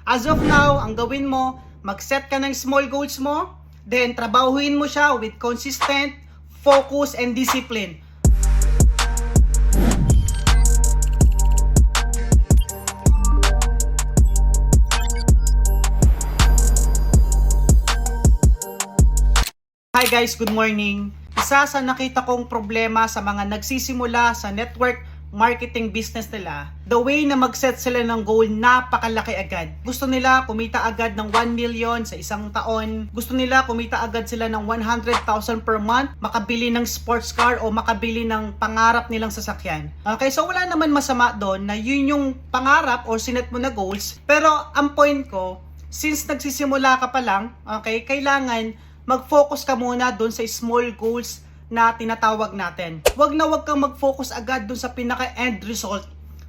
As of now, ang gawin mo, mag-set ka ng small goals mo, then trabahuin mo siya with consistent, focus, and discipline. Hi guys, good morning. Isa sa nakita kong problema sa mga nagsisimula sa network marketing business nila, the way na mag-set sila ng goal, napakalaki agad. Gusto nila kumita agad ng 1 million sa isang taon. Gusto nila kumita agad sila ng 100,000 per month, makabili ng sports car o makabili ng pangarap nilang sasakyan. Okay, so wala naman masama doon na yun yung pangarap or sinet mo na goals. Pero ang point ko, since nagsisimula ka pa lang, okay, kailangan mag-focus ka muna doon sa small goals na tinatawag natin. Wag kang mag-focus agad doon sa pinaka-end result.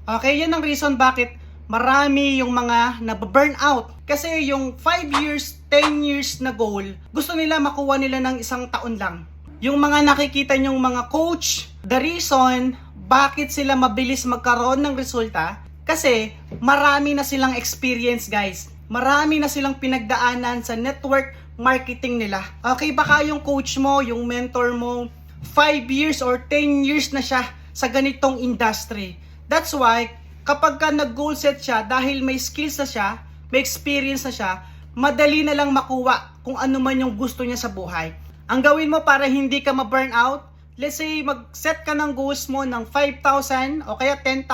Okay, yan ang reason bakit marami yung mga nababurn out. Kasi yung 5 years, 10 years na goal, gusto nila makuha nila ng isang taon lang. Yung mga nakikita nyong mga coach, the reason bakit sila mabilis magkaroon ng resulta, kasi marami na silang experience, guys. Marami na silang pinagdaanan sa network marketing nila. Okay, baka yung coach mo, yung mentor mo, 5 years or 10 years na siya sa ganitong industry. That's why, kapag ka nag-goal set siya, dahil may skills na siya, may experience na siya, madali na lang makuha kung ano man yung gusto niya sa buhay. Ang gawin mo para hindi ka ma-burn out, let's say mag-set ka ng goals mo ng 5,000 o kaya 10,000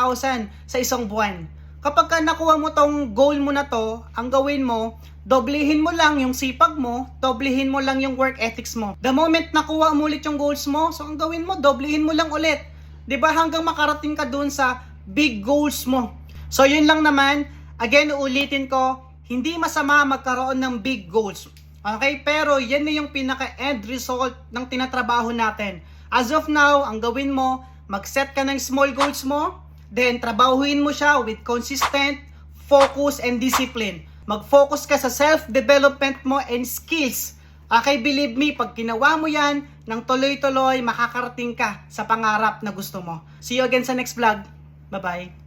sa isang buwan. Kapag ka nakuha mo tong goal mo na to, ang gawin mo, doblehin mo lang yung sipag mo, doblehin mo lang yung work ethics mo. The moment nakuha mo ulit yung goals mo, so ang gawin mo, doblehin mo lang ulit. 'Di ba? Hanggang makarating ka dun sa big goals mo. So yun lang naman, again uulitin ko, hindi masama magkaroon ng big goals. Okay? Pero yan na yung pinaka-end result ng tinatrabaho natin. As of now, ang gawin mo, mag-set ka ng small goals mo, then trabahuin mo siya with consistent, focus, and discipline. Mag-focus ka sa self-development mo and skills. Okay, believe me, pag ginawa mo yan, nang tuloy-tuloy, makakarating ka sa pangarap na gusto mo. See you again sa next vlog. Bye-bye.